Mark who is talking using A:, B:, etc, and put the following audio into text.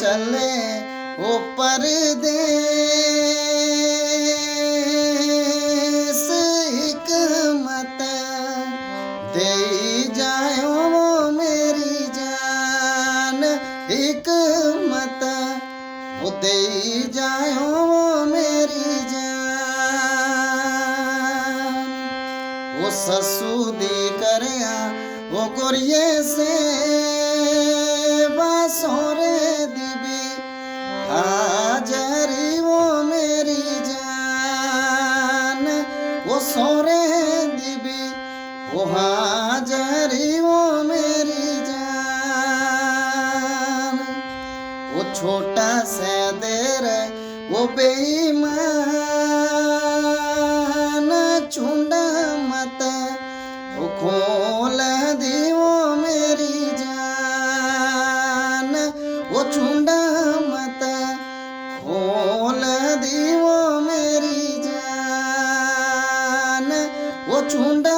A: चले वो परदेस हिकमत दे जायो वो मेरी जान हिकमत वो दे जायो वो मेरी जान वो ससु दी करया वो गोरिये से बासोरे दिबी हाजरी वो मेरी जान वो सोरे दिबी वो हाजरी वो मेरी जान वो छोटा से देर वो बेईमान चुंडा मत वो खोल दी वो मेरी जान वो चुंडा मत खोल दी वो मेरी जान वो चुंडा